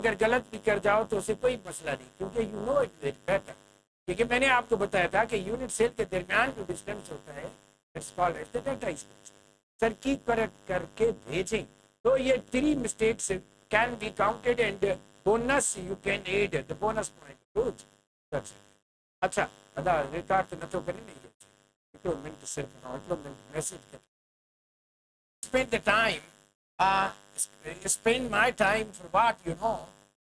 अगर गलत भी कर जाओ तो उसे कोई मसला नहीं, क्योंकि you know it very better. क्योंकि मैंने आपको बताया था कि यूनिट सेल के दरमियान जो डिस्टेंस होता है it's called as the delta space. Circuit पर करके भेजें तो ये 3 mistakes can be counted and bonus you can add the bonus point good. अच्छा अदा रिकॉर्ड तो न तो करें नहीं तो मिनट से मैसेज कर spend the time spend my time for what you know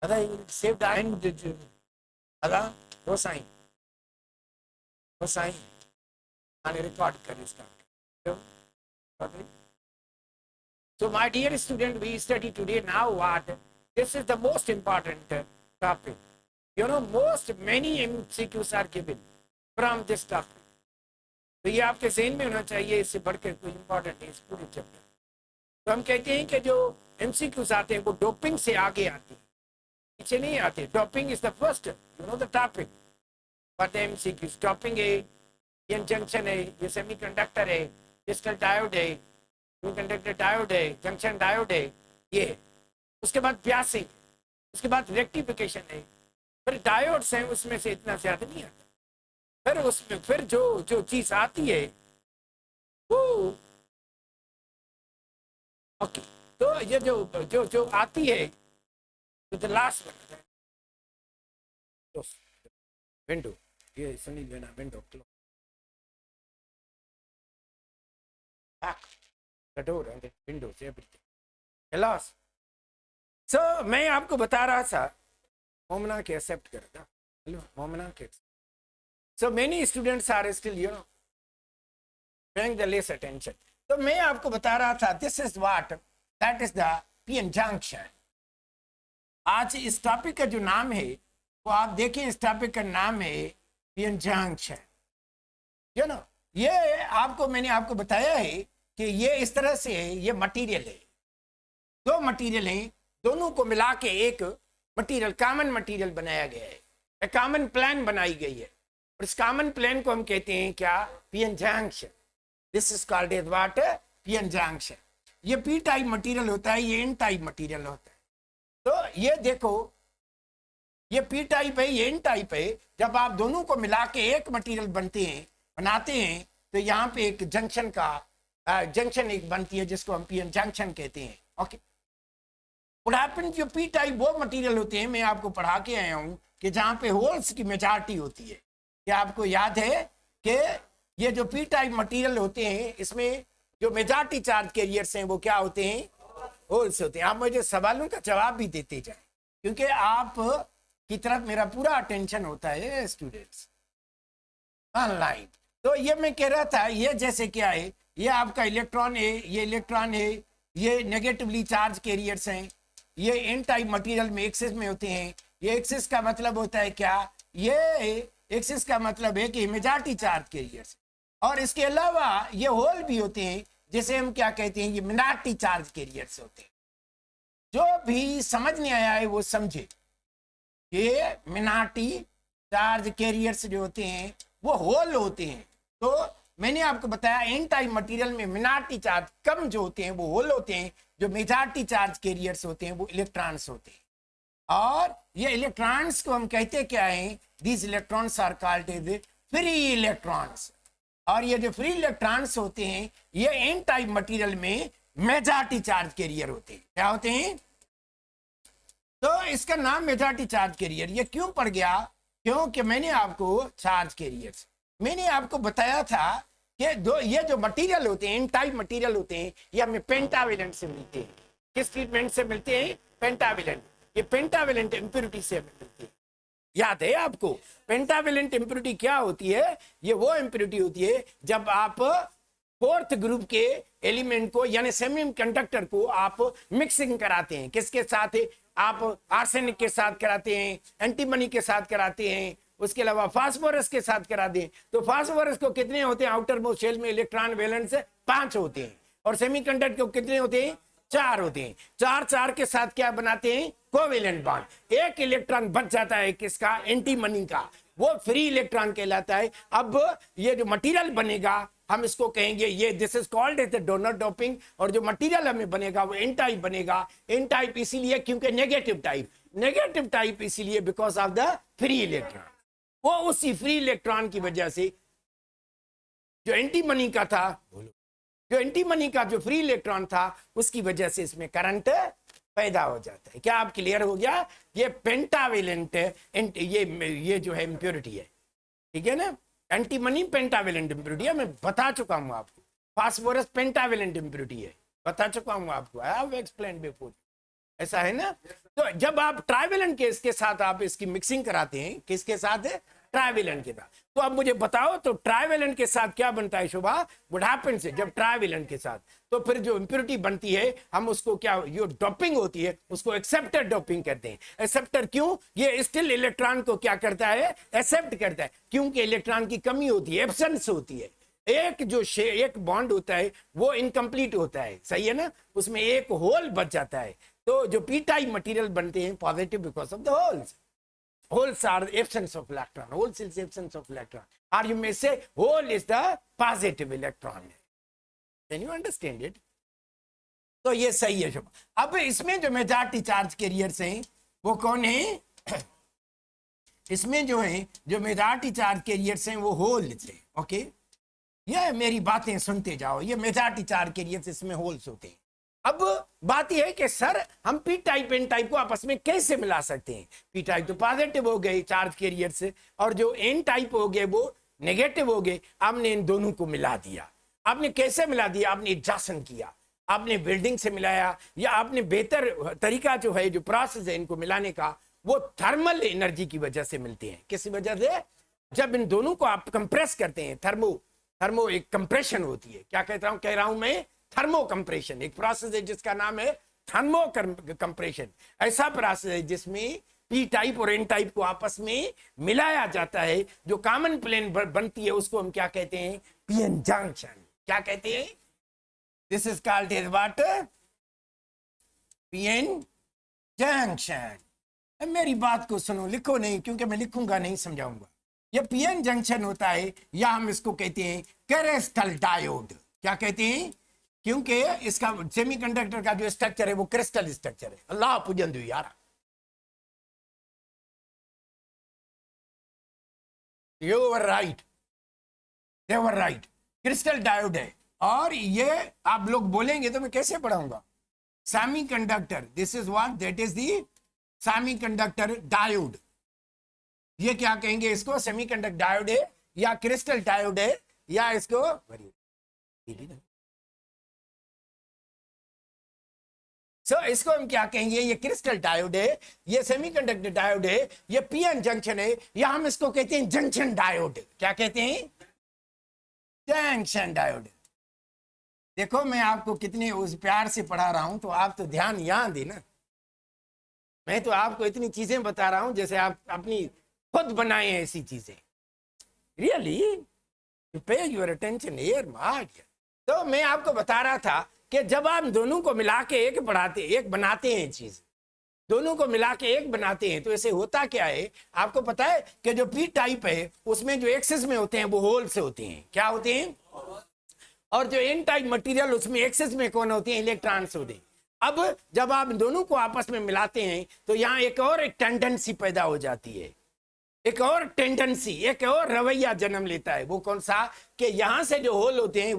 अदा save the end अदा वो साइन आने रिकॉर्ड कर इसका। So my dear student, we study today now what this is the most important topic. You know many MCQs are given from this topic. तो ये आपके ज़हन में होना चाहिए, इससे बढ़कर कोई इंपॉर्टेंट नहीं इस पूरे चैप्टर। तो हम कहते हैं कि जो MCQs आते हैं वो डोपिंग से आगे आते हैं, पीछे नहीं आते। Doping is the first you know the topic but MCQs doping है, ये जंक्शन है, ये सेमीकंडक्टर है, क्रिस्टल डायोड है, सेमीकंडक्टर डायोड है, जंक्शन डायोड है ये। उसके बाद ब्यासिंग, उसके बाद रेक्टिफिकेशन है, फिर डायोड्स हैं उसमें से इतना ज़्यादा नहीं आता। फिर उसमें फिर जो चीज आती है वो ओके। तो ये जो आती है तो द लास्ट विंडो, ये सुनी लेना window close the door and windows everything loss. So मैं आपको बता रहा था मोमना के एक्सेप्ट करेगा। हेलो मोमना के So many students are still, you know, paying the less attention. तो मैं आपको बता रहा था this is what that is the PN junction. आज इस टॉपिक का जो नाम है वो आप देखें, इस टॉपिक का नाम है PN junction. You know, ये आपको मैंने आपको बताया है कि ये इस तरह से है, ये मटेरियल है, दो मटेरियल हैं, दोनों को मिला के एक मटेरियल कॉमन मटेरियल बनाया गया है, एक कॉमन प्लान बनाई गई है। और इस कॉमन प्लेन को हम कहते हैं क्या? PN junction. This is called as what? PN junction. ये पी टाइप मटेरियल होता है, ये एन टाइप मटेरियल होता है। तो ये देखो ये पी टाइप है, ये एन टाइप है। जब आप दोनों को मिला के एक मटेरियल बनाते हैं तो यहाँ पे एक जंक्शन जंक्शन एक बनती है जिसको हम PN जंक्शन कहते हैं। ओके, व्हाट हैपेंस, जो पी टाइप वो मटेरियल होते हैं, मैं आपको पढ़ा के आया हूँ कि जहाँ पे होल्स की मेजॉरिटी होती है। क्या आपको याद है कि ये जो पी टाइप मटेरियल होते हैं इसमें जो मेजॉरिटी चार्ज कैरियर्स हैं वो क्या होते हैं? होल्स होते हैं। आप मुझे सवालों का जवाब भी देते जाए क्योंकि आप की तरफ मेरा पूरा अटेंशन होता है स्टूडेंट्स ऑनलाइन। तो ये मैं कह रहा था, ये जैसे क्या है, ये आपका इलेक्ट्रॉन है, ये इलेक्ट्रॉन है, ये नेगेटिवली चार्ज कैरियर्स हैं, ये एन टाइप मटेरियल में एक्सिस में होते हैं। ये एक्सिस का मतलब होता है क्या? ये एक्सिस का मतलब है कि मेजॉरिटी चार्ज कैरियर्स। और इसके अलावा ये होल भी होते हैं जिसे हम क्या कहते हैं? ये मिनॉरिटी चार्ज कैरियर्स होते हैं। जो भी समझ नहीं आया है वो समझे, ये मिनॉरिटी चार्ज कैरियर्स जो होते हैं वो होल होते हैं। तो मैंने आपको बताया एन टाइप मटेरियल में मिनॉरिटी चार्ज कम जो होते हैं वो होल होते हैं, जो मेजॉरिटी चार्ज कैरियर्स होते हैं वो इलेक्ट्रॉन्स होते हैं। और ये इलेक्ट्रॉन्स को हम कहते क्या हैं? These electrons are called free electrons। और ये जो फ्री इलेक्ट्रॉन्स होते हैं ये एन टाइप मटेरियल में मेजॉरिटी चार्ज कैरियर होते हैं। क्या होते हैं? तो इसका नाम मेजॉरिटी चार्ज कैरियर ये क्यों पड़ गया? क्योंकि मैंने आपको चार्ज कैरियर मैंने आपको बताया था कि ये जो मटेरियल होते हैं एन टाइप मटेरियल होते हैं ये हमें पेंटावेलेंट से मिलते हैं। किस ट्रीटमेंट से मिलते हैं? पेंटावेलेंट। ये पेंटावेलेंट इम्प्योरिटी से मिलती है। याद है आपको पेंटावेलेंट इम्प्योरिटी क्या होती है? ये वो इम्प्योरिटी होती है जब आप फोर्थ ग्रुप के एलिमेंट को यानी सेमीकंडक्टर को आप मिक्सिंग कराते हैं। किसके साथ? आप आर्सेनिक के साथ कराते हैं, एंटीमनी के साथ कराते हैं, उसके अलावा फास्फोरस के साथ करा दें। तो फास्फोरस को कितने होते हैं? आउटर मोस्ट शेल में इलेक्ट्रॉन वैलेंस 5 होते हैं और सेमीकंडक्टर को कितने होते हैं? 4 होते हैं। 4 के साथ क्या बनाते हैं? Covalent bond. एक इलेक्ट्रॉन बच जाता है किसका? एंटीमनी का, वो फ्री इलेक्ट्रॉन कहलाता है। अब ये जो मटेरियल बनेगा हम इसको कहेंगे ये this is called as the donor doping. और जो मटेरियल हमें बनेगा वो एन टाइप बनेगा। एन टाइप इसीलिए क्योंकि नेगेटिव टाइप नेगेटिव टाइप इसीलिए because of the free electron. वो उसी फ्री इलेक्ट्रॉन की वजह से जो एंटी मनी का था, जो एंटी मनी का जो फ्री इलेक्ट्रॉन था, उसकी वजह से इसमें करंट पैदा हो जाता है। क्या आप क्लियर हो गया? ये पेंटावेलेंट ये जो है इम्प्योरिटी है, ठीक है ना। एंटी मनी पेंटावेलेंट इम्प्योरिटी है, मैं बता चुका हूं आपको। फास्फोरस पेंटावेलेंट इम्प्योरिटी है, बता चुका हूं आपको, आई हैव एक्सप्लेन्ड बिफोर। ऐसा है ना। तो जब आप ट्राइवेलेंट केस के साथ आप इसकी मिक्सिंग कराते हैं, किसके साथ है? ट्राइवेलेंट के साथ। तो अब मुझे बताओ, तो ट्राइवेलेंट के साथ क्या बनता है शोभा? व्हाट हैपेंस जब ट्राइवेलेंट के साथ, तो फिर जो इंप्योरिटी बनती है हम उसको क्या, जो डोपिंग होती है उसको एक्सेप्टर डोपिंग कहते हैं। एक्सेप्टर क्यों? ये स्टिल इलेक्ट्रॉन को क्या करता है? एक्सेप्ट करता है, क्योंकि इलेक्ट्रॉन की कमी होती है, एब्सेंस होती है। एक बॉन्ड होता है वो इनकम्प्लीट होता है, सही है ना, उसमें एक होल बच जाता है। तो जो पी टाइप मटेरियल बनते हैं positive because of the holes. Holes are the absence of electron. Holes is the absence of electron. Or you may say hole is the positive electron. Can you understand it? तो ये सही है शोभा। अब इसमें जो majority charge carriers हैं वो कौन है? इसमें जो है जो मेजॉरिटी चार्ज कैरियर्स हैं वो होल्स हैं। ओके, ये मेरी बातें सुनते जाओ, ये मेजॉरिटी चार्ज कैरियर्स, इसमें होल्स होते हैं। अब बात यह है कि सर हम पी टाइप एन टाइप को आपस में कैसे मिला सकते हैं? पी टाइप तो पॉजिटिव हो गए चार्ज कैरियर से, और जो एन टाइप हो गए वो नेगेटिव हो गए। आपने इन दोनों को मिला दिया। आपने कैसे मिला दिया? आपने एडजस्टन किया, आपने वेल्डिंग से मिलाया, या आपने बेहतर तरीका जो है, जो प्रोसेस है इनको मिलाने का, वो थर्मल एनर्जी की वजह से मिलते हैं। किस वजह से? जब इन दोनों को आप कंप्रेस करते हैं, थर्मो एक कंप्रेशन होती है। क्या कह रहा हूं मैं? Thermo compression. एक प्रोसेस है जिसका नाम है थर्मो कंप्रेशन। ऐसा प्रोसेस है जिसमें पी टाइप और एन टाइप को आपस में मिलाया जाता है। जो कॉमन प्लेन बनती है उसको हम क्या कहते हैं? P N junction. क्या कहते हैं? This is called as what? P N junction. मेरी बात को सुनो, लिखो नहीं, क्योंकि मैं लिखूंगा नहीं, समझाऊंगा। ये पीएन जंक्शन होता है, या हम इसको कहते हैं क्रिस्टल डायोड। क्या कहते हैं? क्योंकि इसका सेमीकंडक्टर का जो स्ट्रक्चर है वो क्रिस्टल स्ट्रक्चर है। अल्लाह पूजन दो यार, you were right, they were right, crystal diode है। और ये आप लोग बोलेंगे तो मैं कैसे पढ़ाऊंगा? Semiconductor, this is what, that is the semiconductor diode. ये क्या कहेंगे इसको? सेमीकंडक्टर डायोड है, या क्रिस्टल डायोड है, या इसको इसको हम क्या कहेंगे? ये क्रिस्टल डायोड है, ये सेमीकंडक्टर डायोड है, ये पीएन जंक्शन है, या हम इसको कहते हैं जंक्शन डायोड। क्या कहते हैं? Junction diode. देखो मैं आपको कितने उस प्यार से पढ़ा रहा हूं, तो आप तो ध्यान यहां देना। मैं तो आपको इतनी चीजें बता रहा हूं जैसे आप अपनी खुद बनाए हैं ऐसी चीजें। Really pay your attention here my dear. तो मैं आपको बता रहा था कि जब आप दोनों को मिला के एक बनाते हैं चीज, दोनों को मिला के एक बनाते हैं, तो ऐसे होता क्या है? आपको पता है कि जो पी टाइप है उसमें जो एक्सेस में होते हैं वो होल से होते हैं। क्या होते हैं? और जो एन टाइप मटेरियल उसमें एक्सेस में कौन होते हैं? इलेक्ट्रॉन्स होते हैं। अब जब आप दोनों को आपस में मिलाते हैं तो यहाँ एक टेंडेंसी पैदा हो जाती है, एक और टेंडेंसी, एक और रवैया जन्म लेता है। वो कौन सा? कि यहाँ से जो होल होते हैं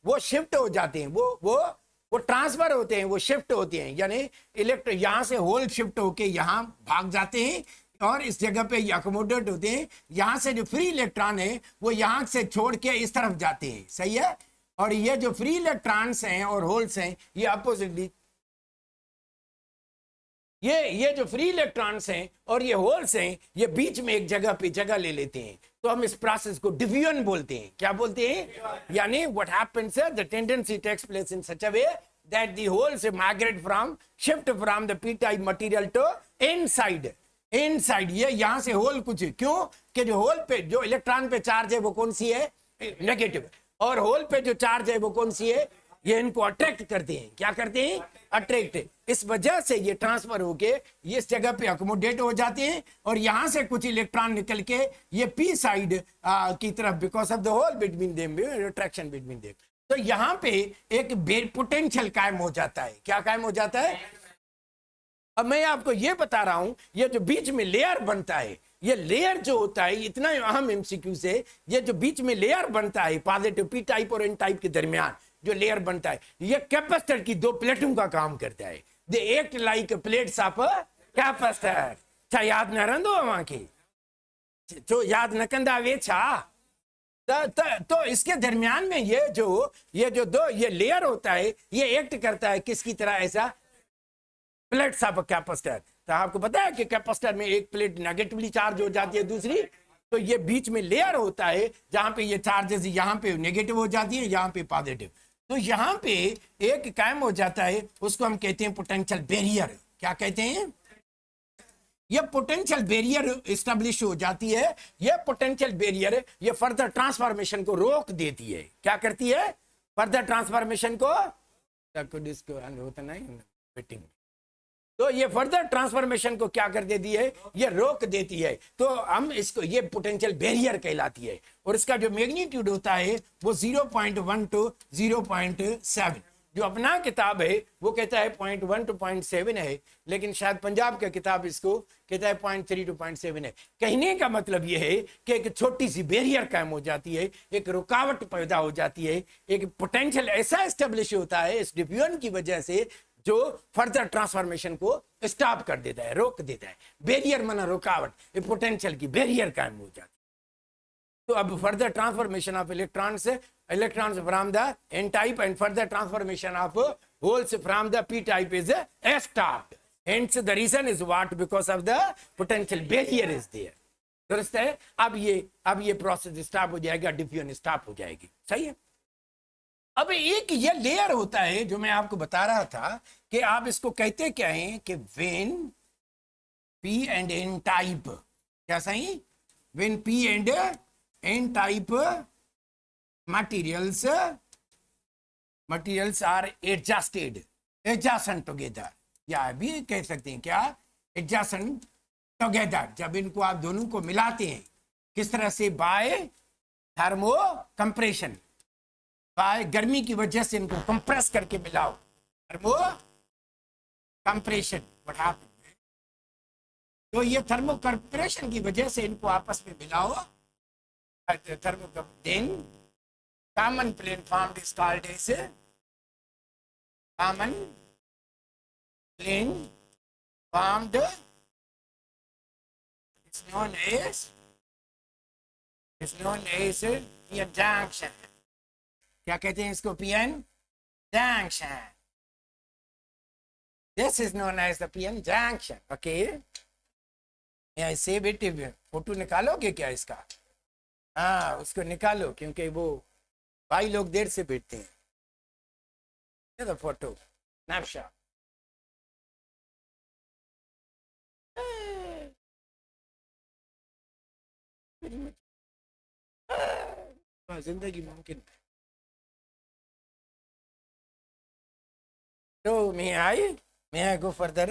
वो शिफ्ट हो जाते हैं, वो ट्रांसफर होते हैं, वो शिफ्ट होते हैं। यानी इलेक्ट्रॉन यहाँ से होल शिफ्ट होके यहाँ भाग जाते हैं और इस जगह पे अकोमोडेट होते हैं। यहाँ से जो फ्री इलेक्ट्रॉन है वो यहाँ से छोड़ के इस तरफ जाते हैं, सही है। और ये जो फ्री इलेक्ट्रॉन्स हैं और होल्स हैं ये अपोजिटली, ये जो फ्री इलेक्ट्रॉन्स हैं और ये होल्स हैं ये बीच में एक जगह पे जगह ले लेते हैं। तो हम इस प्रोसेस को डिफ्यूजन बोलते हैं। क्या बोलते हैं? यानी व्हाट हैपेंस है, the tendency takes place in such a way that the holes migrate from, shift from the P type material to inside. ये यहां से होल कुछ, क्यों कि जो होल पे जो इलेक्ट्रॉन पे चार्ज है वो कौन सी है? नेगेटिव। और होल पे जो चार्ज है वो कौन सी है? ये इनको अट्रैक्ट करते हैं। क्या करते हैं? अट्रैक्ट। इस वजह से ये ट्रांसफर होके ये इस जगह पे अकोमोडेट हो जाते हैं और यहां से कुछ इलेक्ट्रॉन निकल के ये पी साइड की तरफ, because of the hole between them, attraction between them, तो यहाँ पे एक पोटेंशियल कायम हो जाता है। क्या कायम हो जाता है? अब मैं आपको ये बता रहा हूं, ये जो बीच में लेयर बनता है, ये लेयर जो होता है, इतना अहम एमसीक्यू से, ये जो बीच में लेयर बनता है पॉजिटिव पी टाइप और एन टाइप के दरमियान जो लेयर बनता है, ये कैपेसिटर की दो प्लेटों का काम करता है। They act like plates of capacitor. छा याद न रहंदो वहां की? जो याद न कंदा वे छा? तो इसके दरमियान में ये जो दो ये लेयर होता है, ये एक्ट करता है किसकी तरह? ऐसा प्लेट्स ऑफ कैपेसिटर। तो आपको पता है कि कैपेसिटर में एक प्लेट नेगेटिवली चार्ज हो जाती है, दूसरी, तो ये बीच में लेयर होता है जहां पे ये चार्जेस यहाँ पे नेगेटिव हो जाती है, यहाँ पे पॉजिटिव। तो यहाँ पे एक कायम हो जाता है, उसको हम कहते हैं पोटेंशियल बैरियर। क्या कहते हैं? ये पोटेंशियल बैरियर एस्टेब्लिश हो जाती है। ये पोटेंशियल बैरियर ये फर्दर ट्रांसफॉर्मेशन को रोक देती है। क्या करती है? फर्दर ट्रांसफॉर्मेशन को होता नहीं फिटिंग। तो ये फर्दर ट्रांसफॉर्मेशन को क्या कर देती है? ये रोक देती है। तो हम इसको, ये पोटेंशियल बैरियर कहलाती है। और इसका जो मैग्नीट्यूड होता है वो 0.1 to 0.7। जो अपना किताब है वो कहता है 0.1 to 0.7 है, लेकिन शायद पंजाब का किताब इसको कहता है 0.3 to 0.7 है। कहने का मतलब ये है कि एक छोटी सी बैरियर कायम हो जाती है, एक रुकावट पैदा हो जाती है, एक पोटेंशियल ऐसा एस्टेब्लिश होता है इस डिफ्यूजन की वजह से, जो फर्दर ट्रांसफॉर्मेशन को स्टॉप कर देता है, रोक देता है। बैरियर माना रुकावट, पोटेंशियल की बैरियर कायम हो जाती है। तो अब further transformation of electrons from the N type and further transformation of holes from the P type is stopped. Hence the reason is what? Because of the potential barrier is there. दुरुस्त है? अब ये process stop हो जाएगा, diffusion stop हो जाएगी। सही है। अब एक ये लेयर होता है जो मैं आपको बता रहा था कि आप इसको कहते क्या हैं कि when P and N type, क्या सही? When P and N type materials are adjacent together, या भी कह सकते हैं क्या? adjacent together। जब इनको आप दोनों को मिलाते हैं, किस तरह से? बाय थर्मो कंप्रेशन, बाय गर्मी की वजह से इनको कंप्रेस करके मिलाओ, थर्मो कंप्रेशन। तो ये थर्मो कंप्रेशन की वजह से इनको आपस में मिलाओ, thermo then common plane formed is called as common plane formed is known as p-n junction। क्या कहते हैं इसको? p-n junction। This is known as the p-n junction। Okay, may I save it? Photo निकालोगे क्या इसका? हाँ, उसको निकालो, क्योंकि वो भाई लोग देर से बैठते हैं। ये तो फोटो स्नैपशॉट। जिंदगी मुमकिन। तो may I go further?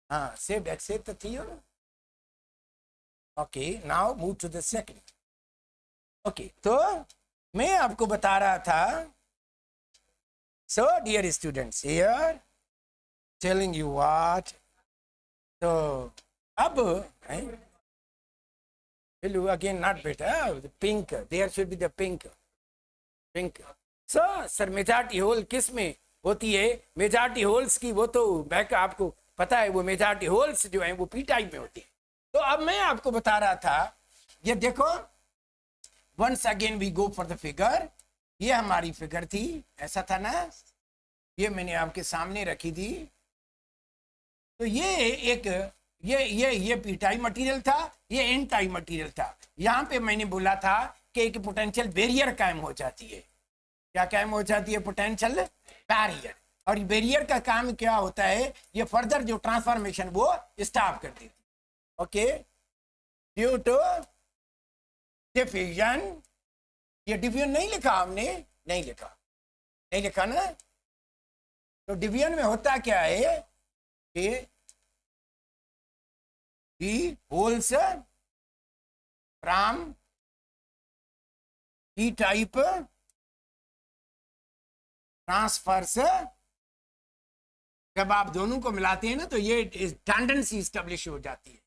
हाँ, saved, accept the theory। Okay, now move to the second। Okay, तो मैं आपको बता रहा था, so dear students, here telling you what। तो अब will again not better, the pink, there should be the pink। so sir majority hole किस में होती है? मेजॉरिटी होल्स की वो तो बैक आपको पता है, वो मेजॉरिटी होल्स जो है वो पी टाइप में होती है। तो अब मैं आपको बता रहा था, ये देखो, once again we go for the figure। ये हमारी फिगर थी, ऐसा था ना? ये मैंने आपके सामने रखी थी। तो ये एक ये पी टाइप मटेरियल था, ये एन टाइप मटेरियल था। यहाँ पे मैंने बोला था कि एक पोटेंशियल बैरियर कायम हो जाती है। क्या कायम हो जाती है? Potential barrier. और बैरियर का काम क्या होता है? ये फर्दर जो ट्रांसफॉर्मेशन वो स्टॉप कर देती है। Okay, due to diffusion. ये डिफ्यूजन नहीं लिखा हमने, नहीं लिखा ना? तो डिफ्यूजन में होता क्या है कि the holes from p-type transfers जब आप दोनों को मिलाते हैं ना तो ये टेंडेंसी इस्टेब्लिश हो जाती है,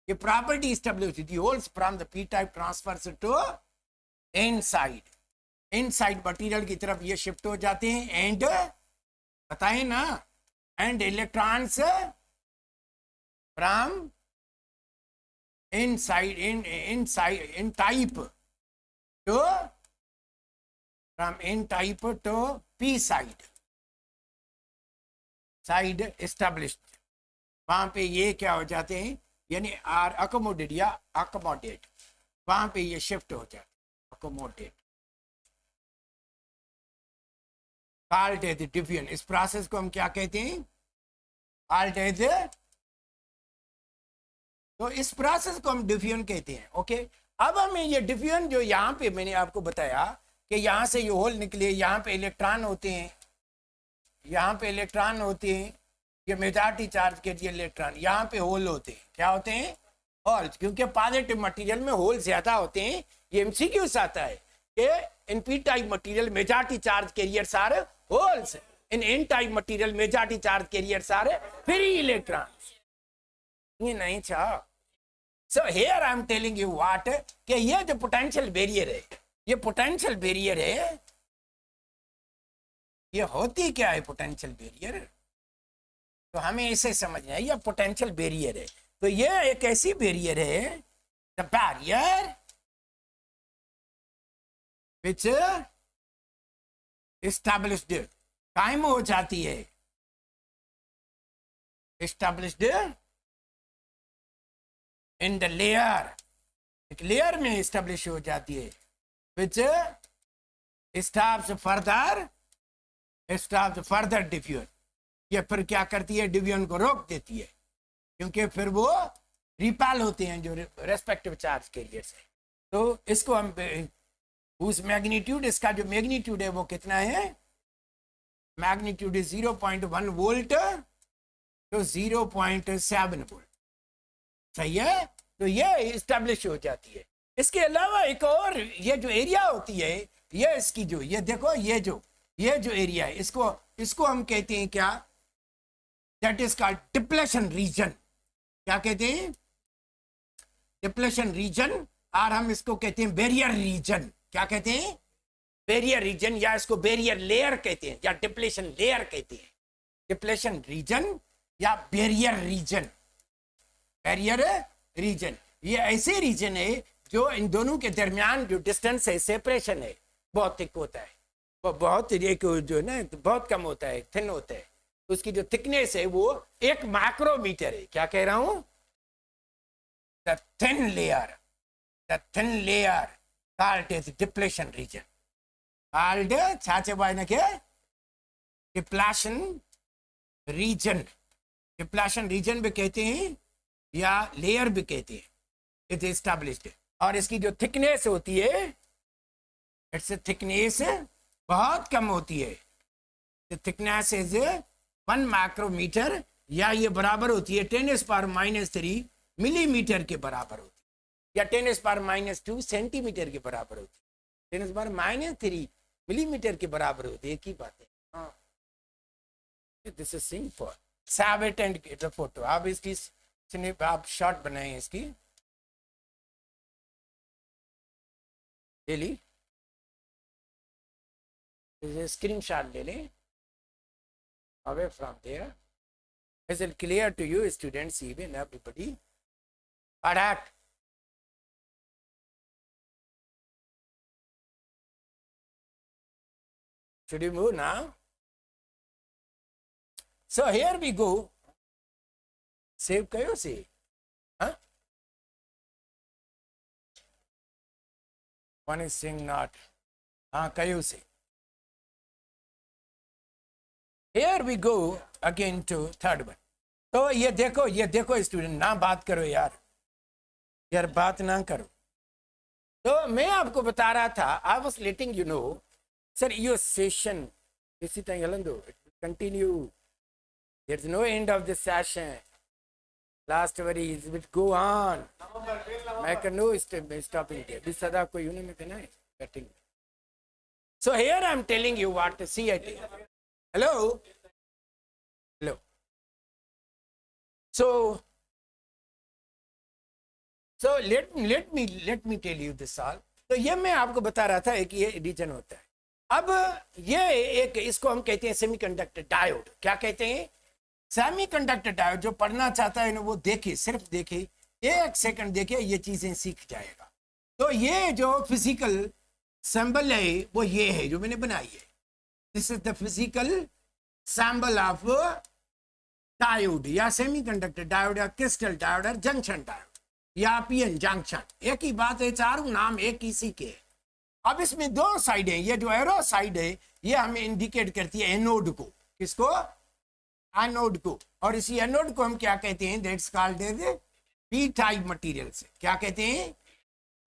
ये प्रॉपर्टी इस्टेब्लिश होती है। Holes from the P type transfers to inside, inside material की तरफ ये शिफ्ट हो जाते हैं। एंड बताएं ना, and electrons from inside in type to from n type to p side established, वहां पे ये क्या हो जाते हैं, यानी आर अकोमोडेट या अकोमोडेट, वहां पे ये शिफ्ट हो जाते, अकोमोडेट कॉल्ड एज डिफिजन। इस प्रोसेस को हम क्या कहते हैं, कॉल्ड एज, तो इस प्रोसेस को हम डिफ्यूजन कहते हैं। ओके, अब हमें ये डिफ्यूजन जो यहाँ पे मैंने आपको बताया कि यहाँ से ये होल निकले, यहाँ पे इलेक्ट्रॉन होते हैं, यहाँ पे इलेक्ट्रॉन होते हैं, ये मेजॉरिटी चार्ज के लिए इलेक्ट्रॉन, यहाँ पे होल होते हैं, क्या होते हैं, होल्स, क्योंकि पॉजिटिव मटेरियल में होल ज्यादा होते हैं। ये एमसीक्यूज आता है कि in P type material majority charge carriers are holes, in N type material majority charge carriers are free electrons. ये नहीं चाह। So here I am telling you what, कि ये जो पोटेंशियल बैरियर है, ये पोटेंशियल बैरियर है, ये होती क्या है पोटेंशियल बैरियर, तो हमें इसे समझना है। ये पोटेंशियल बैरियर है, तो ये एक ऐसी बैरियर है, द बैरियर विच एस्टैब्लिश्ड, कायम हो जाती है, एस्टैब्लिश्ड इन द लेयर, एक लेयर में एस्टेब्लिश हो जाती है, विच स्टॉप्स फर्दर डिफ्यूजन। ये फिर क्या करती है, डिफ्यूजन को रोक देती है, क्योंकि फिर वो रिपेल होते हैं जो रेस्पेक्टिव चार्ज कैरियर से। तो इसको हम उस मैग्नीट्यूड, इसका जो मैग्नीट्यूड है वो कितना है, मैग्नीट्यूड इज 0.1 वोल्ट तो 0.7 वोल्ट, सही है। तो ये इस्टेब्लिश हो जाती है। इसके अलावा एक और ये जो एरिया होती है, ये इसकी जो, ये देखो ये जो एरिया है, इसको हम कहते हैं क्या, that is called depletion region. क्या कहते हैं, डिप्लेशन रीजन, और हम इसको कहते हैं बैरियर रीजन। क्या कहते हैं, बैरियर रीजन, या इसको बैरियर लेयर कहते हैं, या डिप्लेशन लेयर कहते हैं। डिप्लेशन रीजन या बैरियर रीजन, बैरियर रीजन, ये ऐसे रीजन है जो इन दोनों के दरमियान जो डिस्टेंस है, सेपरेशन है, बहुत थिक होता है, वो बहुत जो ना बहुत कम होता है, थिन होता है। उसकी जो थिकनेस है वो 1 माइक्रोमीटर है। क्या कह रहा हूं, the thin layer called as depletion region, called छाचे बाय के डिप्लेशन रीजन, डिप्लेशन रीजन भी कहते हैं या लेयर भी कहते हैं। इट इज एस्टैब्लिश्ड, और इसकी जो थिकनेस होती है, इट्स थिकनेस बहुत कम होती है, थिकनेस इज 1 माइक्रोमीटर, या ये बराबर होती है 10⁻³ मिलीमीटर के बराबर होती है, या 10⁻² सेंटीमीटर के बराबर होती है, 10⁻³ मिलीमीटर के बराबर होती है, एक ही बात है। दिस इज सिंपल, सैव it and get a photo. आप इसकी आप शॉट बनाए इसकी डेली, स्क्रीन शॉट ले लें away from there. Is it clear to you, students, even everybody? Alright. Should we move now? So here we go. Save कयो से, हाँ, वन इज सिंग नॉट, हाँ कयो से। Here we go again to third one. तो ये देखो student, ना बात करो यार बात ना करो। तो मैं आपको बता रहा था, I was letting you know, sir यो सेशन इसी तरह हलंदो, continue, there is no end of this session, last worry will go on, मैं can no stopping there, this सदा कोई यूने में नहीं cutting. So here I am telling you what CIT. Hello. So let me tell you this all. तो ये मैं आपको बता रहा था एक ये रीजन होता है। अब ये एक इसको हम कहते हैं सेमीकंडक्टर डायोड। क्या कहते हैं? Semiconductor diode. जो पढ़ना चाहता है ना वो देखे, सिर्फ देखे, 1 सेकंड देखे, ये चीजें सीख जाएगा। तो ये जो फिजिकल सिंबल है वो ये है जो मैंने बनाई है। This is the physical symbol of diode या सेमीकंडक्टर डायोड या क्रिस्टल डायोड या जंक्शन डायोड या पीएन जंक्शन। एक ही बात है, चारों नाम एक ही सी के। अब इसमें 2 साइड है। ये जो एरो साइड है ये हमें इंडिकेट करती है एनोड को। किसको? एनोड को। और इसी एनोड को हम क्या कहते हैं? That's called as P type material से। क्या कहते हैं?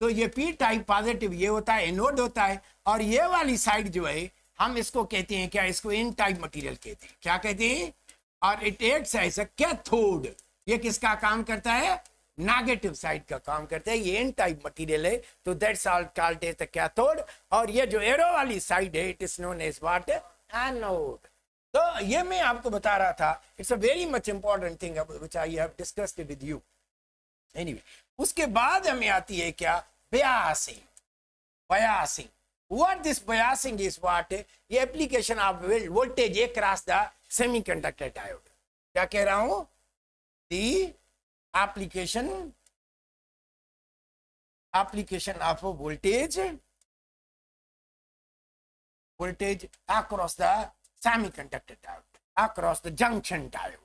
तो ये पी टाइप पॉजिटिव ये होता है, एनोड होता है। और ये वाली साइड जो है हम इसको कहते हैं क्या? इसको एन टाइप मटेरियल कहते हैं। क्या कहते हैं? और it acts as a cathode. ये किसका काम करता है? नेगेटिव साइड का काम करता है। ये एन टाइप मटेरियल है, तो that's all called as the cathode. और ये जो एरो वाली साइड है it is known as what? Anode. तो ये मैं आपको बता रहा था। It's a very much important thing which I have discussed with you. Anyway, उसके बाद हमें आती है क्या? Biasing. Biasing, what this biasing is what? ये application of voltage across the semiconductor diode. क्या कह रहा हूं? The application of voltage across the semiconductor diode, across the junction diode।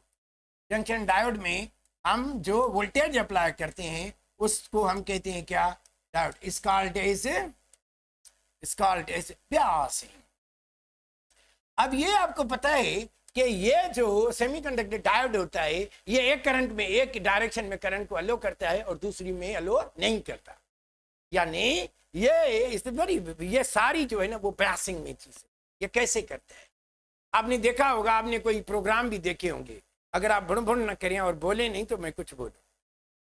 Junction diode में हम जो वोल्टेज अप्लाई करते हैं उसको हम कहते हैं क्या? Diode. Is called as biasing. अब ये आपको पता है कि ये जो सेमीकंडक्टर डायोड होता है ये एक करंट में, एक डायरेक्शन में करंट को अलो करता है और दूसरी में अलो नहीं करता। यानी ये सारी जो है ना वो बायसिंग में चीज है। ये कैसे करता है? आपने देखा होगा, आपने कोई प्रोग्राम भी देखे होंगे। अगर आप भुन भुन न करें और बोले नहीं तो मैं कुछ बोलूं।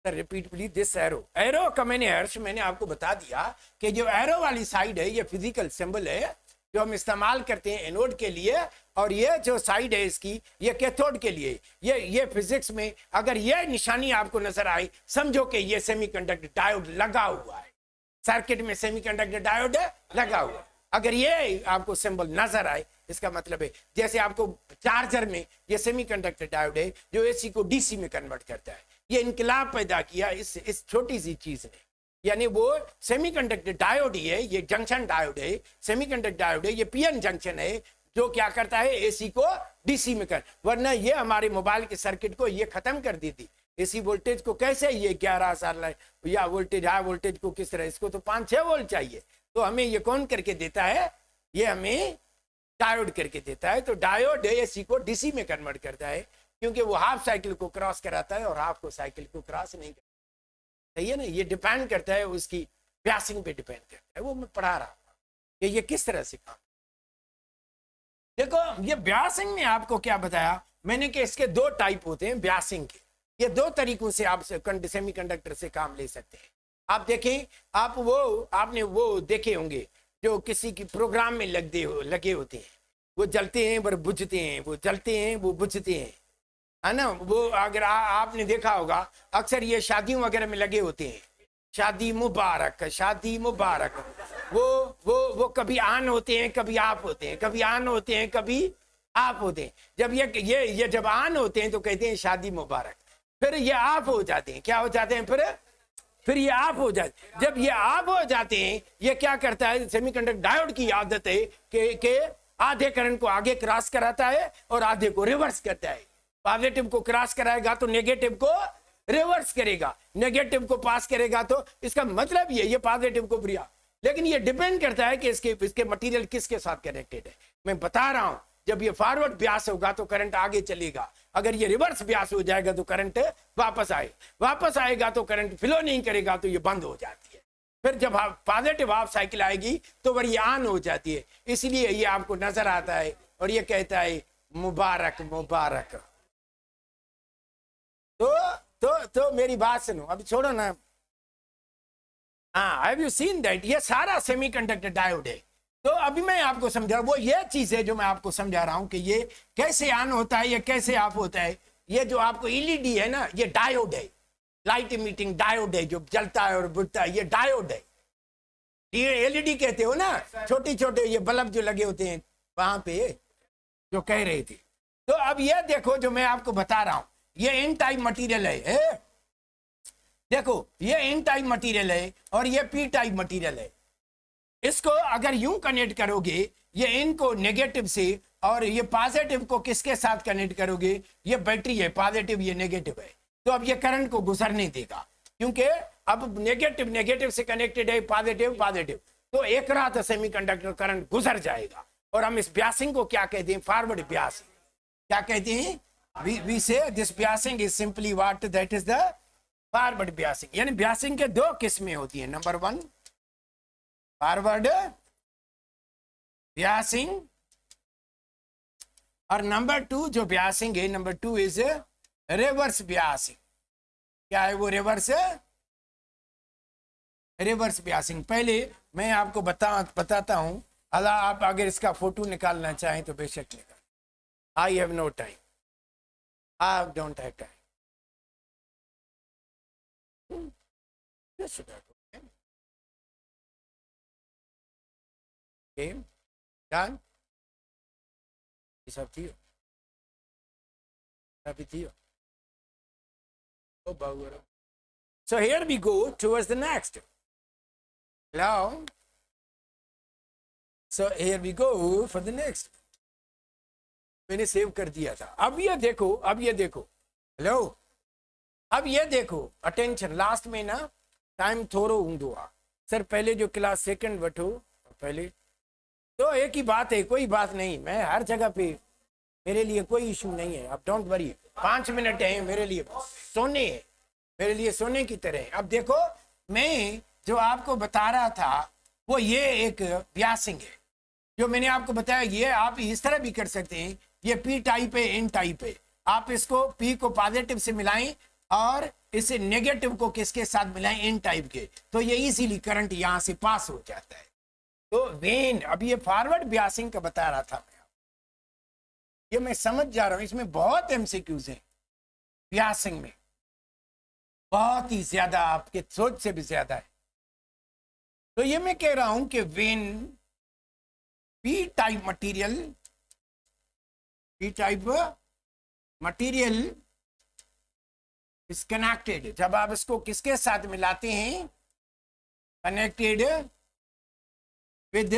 Sir repeat please this arrow का मैंने आपको बता दिया कि जो एरो वाली साइड है ये फिजिकल सिंबल है जो हम इस्तेमाल करते हैं एनोड के लिए। और ये जो साइड है इसकी ये कैथोड के लिए। ये फिजिक्स में अगर ये निशानी आपको नजर आए समझो कि ये सेमीकंडक्टर डायोड लगा हुआ है। सर्किट में सेमीकंडक्टर डायोड लगा हुआ है। अगर ये आपको सिंबल नजर आए इसका मतलब है जैसे आपको चार्जर में ये सेमीकंडक्टर डायोड है जो एसी को डीसी में कन्वर्ट करता है। ये इनकलाब पैदा किया इस छोटी सी चीज ने। यानी वो सेमीकंडक्टर डायोड ही है, ये जंक्शन डायोड है, सेमीकंडक्टर डायोड है, ये पीएन जंक्शन है जो क्या करता है? एसी को डीसी में कर। वरना ये हमारे मोबाइल के सर्किट को ये खत्म कर देती। एसी वोल्टेज को कैसे ये 11,000 या वोल्टेज हाई वोल्टेज को किस तरह? इसको तो 5-6 वोल्ट चाहिए। तो हमें ये कौन करके देता है? ये हमें डायोड करके देता है। तो डायोड एसी को डीसी में कन्वर्ट करता है क्योंकि वो हाफ साइकिल को क्रॉस कराता है और हाफ को साइकिल को क्रॉस नहीं करता। सही है ना? ये डिपेंड करता है उसकी बायसिंग पे डिपेंड करता है। वो मैं पढ़ा रहा हूँ कि ये किस तरह से काम। देखो ये बायसिंग में आपको क्या बताया मैंने कि इसके 2 टाइप होते हैं बायसिंग के। ये 2 तरीकों से आप सेमीकंडक्टर से काम ले सकते हैं। आप देखें, आपने वो देखे होंगे जो किसी की प्रोग्राम में लगे होते हैं। वो जलते हैं पर बुझते हैं, वो जलते हैं वो बुझते हैं, है ना? वो अगर आपने देखा होगा अक्सर ये शादियों वगैरह में लगे होते हैं। शादी मुबारक, शादी मुबारक। वो कभी ऑन होते हैं कभी ऑफ होते हैं, कभी ऑन होते हैं कभी ऑफ होते हैं। जब ये जब ऑन होते हैं तो कहते हैं शादी मुबारक। फिर ये ऑफ हो जाते हैं। क्या हो जाते हैं? फिर ये ऑफ हो जाते हैं। जब ये ऑफ हो जाते हैं ये क्या करता है? सेमीकंडक्टर डायोड की आदत है कि आधे करंट को आगे क्रॉस कराता है और आधे को रिवर्स करता है। पॉजिटिव को क्रॉस कराएगा तो नेगेटिव को रिवर्स करेगा, नेगेटिव को पास करेगा। तो इसका मतलब ये पॉजिटिव को प्रिया। लेकिन ये डिपेंड करता है कि इसके मटेरियल किसके साथ कनेक्टेड है। मैं बता रहा हूं जब ये फॉरवर्ड ब्यास होगा तो करंट आगे चलेगा। अगर ये रिवर्स ब्यास हो जाएगा तो करंट वापस आएगा तो करंट फ्लो नहीं करेगा तो ये बंद हो जाती है। फिर जब पॉजिटिव हाफ साइकिल आएगी तो वह ये ऑन हो जाती है। इसलिए ये आपको नजर आता है और ये कहता है मुबारक मुबारक। तो मेरी बात सुनो, अभी छोड़ो ना। हाँ, हैव यू सीन दैट? ये सारा सेमीकंडक्टर डायोड है। तो अभी मैं आपको समझा, वो ये चीज है जो मैं आपको समझा रहा हूं कि ये कैसे ऑन होता है, ये कैसे ऑफ होता है। ये जो आपको एलईडी है ना, ये डायोड है, लाइट इमिटिंग डायोड है, जो जलता है और बुझता है, ये डायोड है। ये एलईडी कहते हो ना, छोटे छोटे ये बल्ब जो लगे होते हैं वहां पे, जो कह रही थी। तो अब ये देखो जो मैं आपको बता रहा हूं, ये एन टाइप मटेरियल है। देखो ये एन टाइप मटेरियल है और ये पी टाइप मटेरियल है। इसको अगर यूं कनेक्ट करोगे, ये एन को नेगेटिव से और ये पॉजिटिव को किसके साथ कनेक्ट करोगे, ये बैटरी है, पॉजिटिव ये नेगेटिव है, तो अब ये करंट को गुजरने देगा, क्योंकि अब नेगेटिव नेगेटिव से कनेक्टेड है, पॉजिटिव पॉजिटिव, तो एक रात सेमीकंडक्टर करंट गुजर जाएगा। और हम इस ब्यासिंग को क्या कहते हैं, फॉरवर्ड ब्यासिंग। क्या कहते हैं, we say this biasing is simply what, that is the forward biasing। यानी ब्यासिंग के दो किस्में होती हैं, नंबर 1 फॉरवर्ड ब्यासिंग और नंबर 2 जो ब्यासिंग है, नंबर 2 इज रिवर्स ब्यासिंग। क्या है वो, रिवर्स ब्यासिंग। पहले मैं आपको बताता हूं, अल्लाह आप अगर इसका फोटो निकालना चाहें तो बेशक निकाल। I have no time, I don't have time. Yes, okay. Done. It's up to you. Up to you. So here we go towards the next. Hello. So here we go for the next. मैंने save कर दिया था। अब ये देखो, hello, अब ये देखो, अटेंशन, लास्ट में ना टाइम थोड़ो हुआ सर, पहले जो क्लास सेकंड बैठो पहले, तो एक ही बात है, कोई बात नहीं, मैं हर जगह पे, मेरे लिए कोई इशू नहीं है, अब डोंट वरी। 5 मिनट है मेरे लिए सोने है, मेरे लिए सोने की तरह। अब देखो मैं जो आपको बता रहा था वो ये एक ब्यासिंग है, जो मैंने आपको बताया, ये आप इस तरह भी कर सकते हैं, ये पी टाइप है, एन टाइप है, आप इसको पी को पॉजिटिव से मिलाएं और इसे नेगेटिव को किसके साथ मिलाएं, एन टाइप के, तो ये इजीली करंट यहां से पास हो जाता है। तो वेन, अब ये फॉरवर्ड ब्यासिंग का बता रहा था मैं, ये मैं समझ जा रहा हूं, इसमें बहुत एमसीक्यूज हैं ब्यासिंग में, बहुत ही ज्यादा, आपके सोच से भी ज्यादा है। तो ये मैं कह रहा हूं कि when P type material is connected, जब आप इसको किसके साथ मिलाते हैं, connected with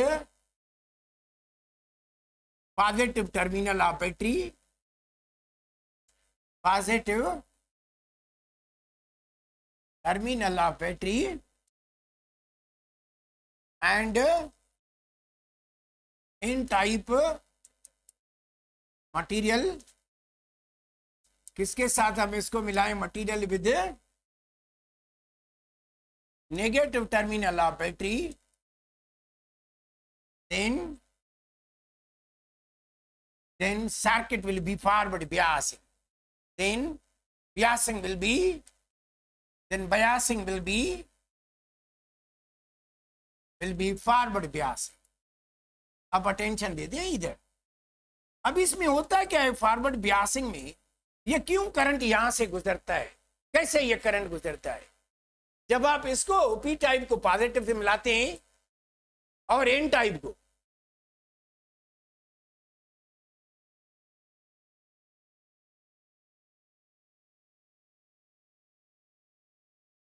positive terminal of battery, positive terminal of battery and in type material, किसके साथ हम इसको मिलाएं, material with negative terminal of battery, then circuit will be forward biasing, then biasing will be forward biasing। अब attention दे दें इधर। अब इसमें होता क्या है, फॉरवर्ड ब्यासिंग में ये क्यों करंट यहां से गुजरता है, कैसे ये करंट गुजरता है, जब आप इसको पी टाइप को पॉजिटिव से मिलाते हैं और एन टाइप को,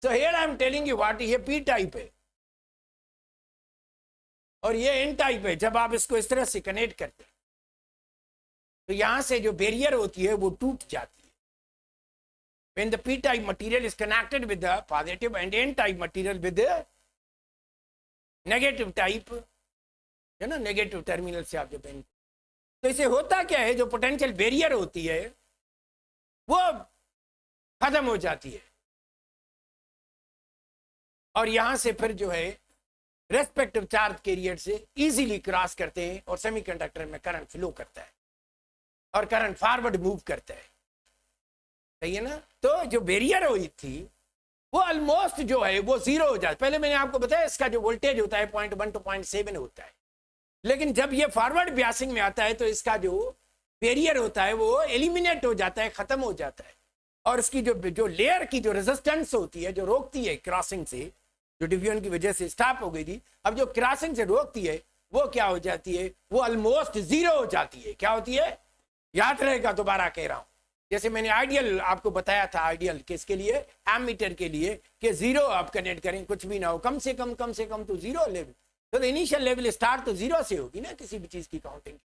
so here I am telling you what, ये पी टाइप है और ये एन टाइप है। जब आप इसको इस तरह से कनेक्ट करते हैं तो यहां से जो बैरियर होती है वो टूट जाती है। When the p type material is connected with the positive and n type material with the negative type, है ना, नेगेटिव टर्मिनल से आप जब, तो इसे होता क्या है, जो पोटेंशियल बैरियर होती है वो खत्म हो जाती है और यहां से फिर जो है रेस्पेक्टिव चार्ज कैरियर से इजीली क्रॉस करते हैं और सेमीकंडक्टर में करंट फ्लो करता है और करंट फॉरवर्ड मूव करता है, सही है ना। तो जो बैरियर हुई थी वो ऑलमोस्ट जो है वो जीरो हो जाता है। पहले मैंने आपको बताया इसका जो वोल्टेज होता है 0.1 to 0.7 होता है, लेकिन जब ये फॉरवर्ड ब्यासिंग में आता है तो इसका जो बैरियर होता है वो एलिमिनेट हो जाता है, खत्म हो जाता है, और उसकी जो लेयर की जो रेजिस्टेंस होती है, जो रोकती है क्रॉसिंग से, जो डिवीजन की वजह से स्टॉप हो गई थी, अब जो क्रॉसिंग से रोकती है वो क्या हो जाती है, वो ऑलमोस्ट जीरो हो जाती है। क्या होती है, याद रहेगा, दोबारा कह रहा हूं, जैसे मैंने आइडियल आपको बताया था, आइडियल किसके लिए, एमीटर के लिए, कि जीरो आप कनेक्ट करें, कुछ भी ना हो, कम से कम तो जीरो लेवल, तो इनिशियल लेवल स्टार्ट तो जीरो से होगी ना किसी भी चीज की काउंटिंग।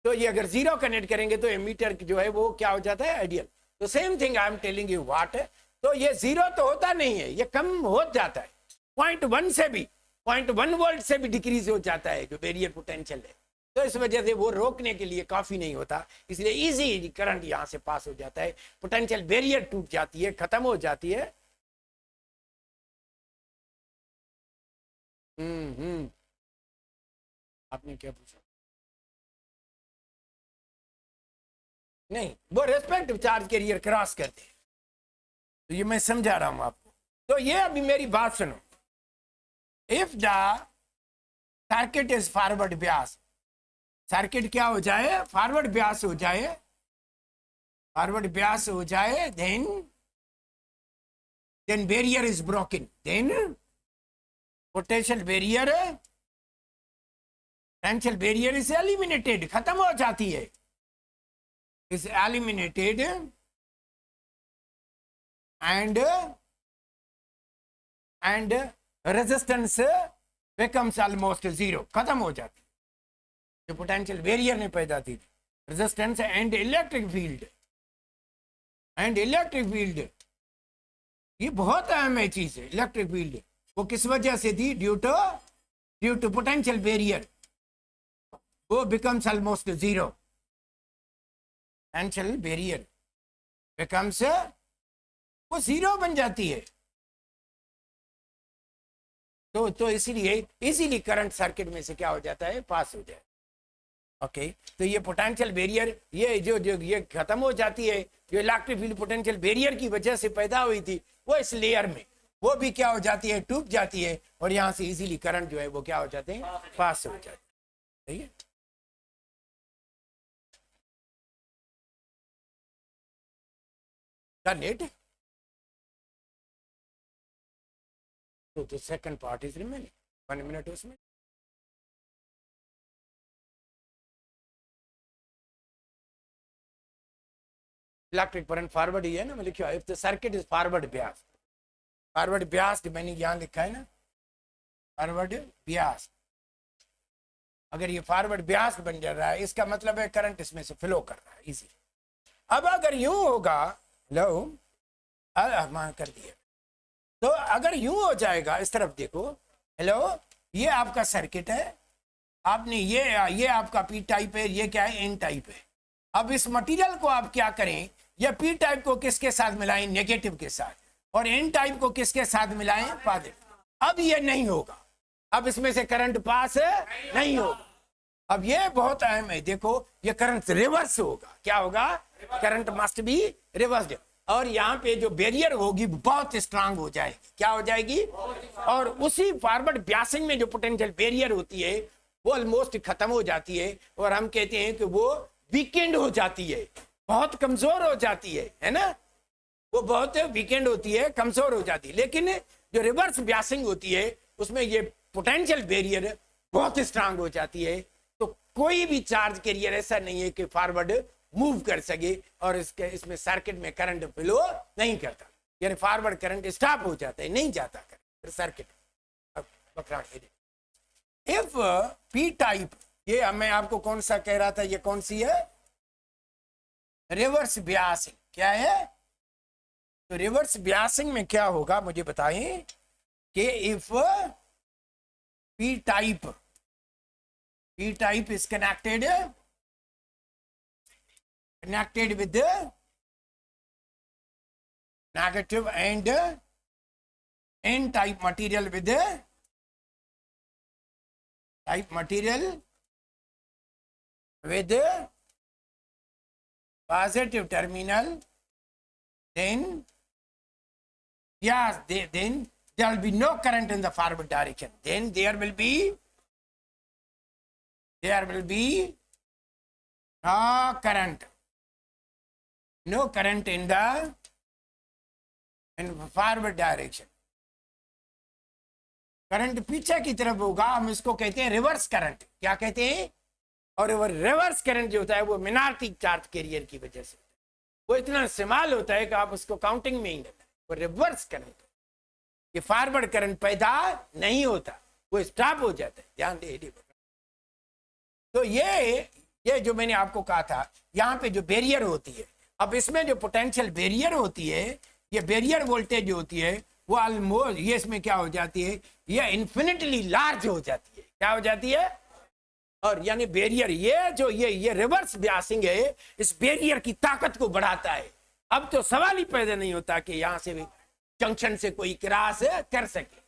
तो ये अगर जीरो कनेक्ट करेंगे तो एमीटर जो है वो क्या हो जाता है, आइडियल। तो same thing I am telling you what है, तो ये जीरो तो होता नहीं है, ये कम हो जाता है, 0.1 से भी, 0.1 वोल्ट से भी डिक्रीज हो जाता है जो बैरियर पोटेंशियल है। तो इस वजह से वो रोकने के लिए काफी नहीं होता, इसलिए इजी करंट यहां से पास हो जाता है, पोटेंशियल बैरियर टूट जाती है, खत्म हो जाती है। आपने क्या पूछा? नहीं, वो रेस्पेक्टिव चार्ज कैरियर क्रॉस करते हैं, तो ये मैं समझा रहा हूं आपको। तो ये अभी मेरी बात सुनो, if the circuit is forward Beas, circuit क्या हो जाए, फॉरवर्ड ब्यास हो जाए, फॉरवर्ड ब्यास हो जाए, then barrier is broken, then potential barrier is eliminated, खत्म हो जाती है, is eliminated, and resistance becomes almost zero, खत्म हो जाती है, जो पोटेंशियल बैरियर नहीं पैदा थी, रेजिस्टेंस एंड इलेक्ट्रिक फील्ड, ये बहुत अहम है चीज है। इलेक्ट्रिक फील्ड वो किस वजह से थी, ड्यू टू पोटेंशियल बैरियर, वो becomes almost zero, potential barrier becomes, वो जीरो बन जाती है। तो इसीलिए इजीली करंट सर्किट में से क्या हो जाता है, पास हो जाए। ओके, तो ये पोटेंशियल बैरियर, ये जो ये खत्म हो जाती है, जो इलेक्ट्रिक फील्ड पोटेंशियल बैरियर की वजह से पैदा हुई थी, वो इस लेयर में वो भी क्या हो जाती है, टूट जाती है, और यहां से इजीली करंट जो है वो क्या हो जाते हैं, पास हो जाते हैं। सही है, डन इट। तो second part is remaining, 1 minute उसमें। इलेक्ट्रिक करंट फॉरवर्ड ही है ना, मैं लिखा if the circuit is forward Beas, मैंने यहां लिखा है ना, फॉरवर्ड ब्यास, अगर ये फॉरवर्ड ब्यास बन जा रहा है, इसका मतलब है करंट इसमें से फ्लो कर रहा है इजी। अब अगर यूं होगा, लो कर दिया, तो अगर यूं हो जाएगा, इस तरफ देखो, हेलो, ये आपका सर्किट है, आपने ये आपका पी टाइप है, ये क्या है, एन टाइप है। अब इस मटेरियल को आप क्या करें, ये पी टाइप को किसके साथ मिलाएं, नेगेटिव के साथ, और एन टाइप को किसके साथ मिलाएं, पॉजिटिव। अब ये नहीं होगा, अब इसमें से करंट पास नहीं होगा। अब ये बहुत अहम है, देखो ये करंट रिवर्स होगा, क्या होगा, करंट मस्ट बी रिवर्स्ड, और यहाँ पे जो बैरियर होगी बहुत स्ट्रांग हो जाएगी, क्या हो जाएगी, और उसी फॉरवर्ड ब्यासिंग में जो पोटेंशियल बैरियर होती है वो ऑलमोस्ट खत्म हो जाती है, और हम कहते हैं कि वो वीकेंड हो जाती है, बहुत कमजोर हो जाती है ना, वो बहुत वीकेंड होती है, कमजोर हो जाती है। लेकिन जो रिवर्स ब्यासिंग होती है उसमें ये पोटेंशियल बैरियर बहुत स्ट्रांग हो जाती है, तो कोई भी चार्ज कैरियर ऐसा नहीं है कि फॉरवर्ड मूव कर सके, और इसमें सर्किट में करंट फ्लो नहीं करता, यानी फॉरवर्ड करंट स्टॉप हो जाता है, नहीं जाता current circuit. If P type, ये मैं आपको कौन सा कह रहा था, ये कौन सी है, रिवर्स ब्यासिंग, क्या है, तो रिवर्स ब्यासिंग में क्या होगा मुझे बताएं, कि if P type is connected with negative, and n type material with positive terminal, then yes, then there will be no current in the forward direction, then there will be no current, no current in the forward direction. Current पीछे की तरफ होगा, हम इसको कहते हैं reverse current. क्या कहते हैं? और वो रिवर्स करंट जो होता है वो मिनार्टी चार्ज कैरियर की वजह से वो इतना इस्तेमाल होता है कि आप उसको काउंटिंग में ही लेते हैं. वो रिवर्स करंट, ये फॉरवर्ड करंट पैदा नहीं होता, वो स्टॉप हो जाता है. ध्यान दे. तो ये जो मैंने आपको कहा था, यहाँ पे जो बैरियर होती है, अब इसमें जो पोटेंशियल बैरियर होती है, ये बैरियर वोल्टेज जो होती है वो ऑलमोस्ट, ये इसमें क्या हो जाती है, ये इन्फिनिटली लार्ज हो जाती है. क्या हो जाती है? और यानी बैरियर, ये रिवर्स ब्यासिंग है, इस बैरियर की ताकत को बढ़ाता है. अब तो सवाल ही पैदा नहीं होता कि यहां से भी जंक्शन से कोई क्रॉस कर सके.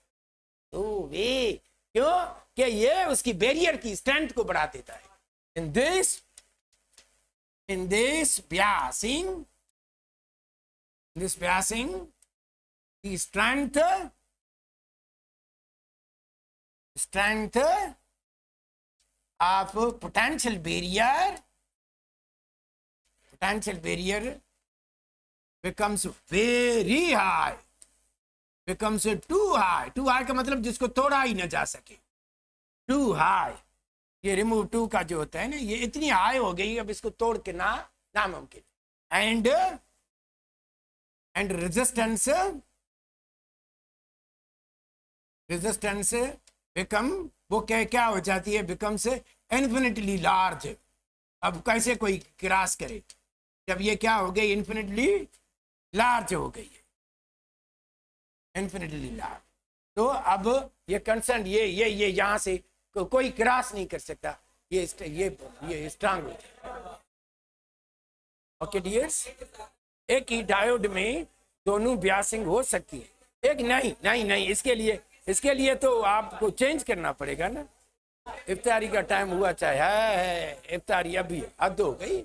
तो वे क्यों कि ये उसकी बैरियर की स्ट्रेंथ को बढ़ा देता है. In this biasing, the strength of potential barrier becomes very high, becomes too high. Too high का मतलब जिसको तोड़ा ही ना जा सके. Too high, ये रिमूव टू का जो होता है ना, ये इतनी हाई हो गई अब इसको तोड़ के नामुमकिन. एंड रेजिस्टेंस बिकम, वो क्या हो जाती है, बिकम्स इन्फिनिटली लार्ज. अब कैसे कोई क्रॉस करे जब ये क्या हो गई, इन्फिनिटली लार्ज हो गई है, इन्फिनिटली लार्ज. तो अब ये कंसर्न, ये यहां से कोई क्रॉस नहीं कर सकता, ये स्ट्रांग हो जाए. ओके डियर्स, एक ही डायोड में दोनों ब्यासिंग हो सकती है, एक नहीं. इसके लिए तो आपको चेंज करना पड़ेगा ना. इफ्तारी का टाइम हुआ, चाहे है इफ्तारी अभी हद हो गई.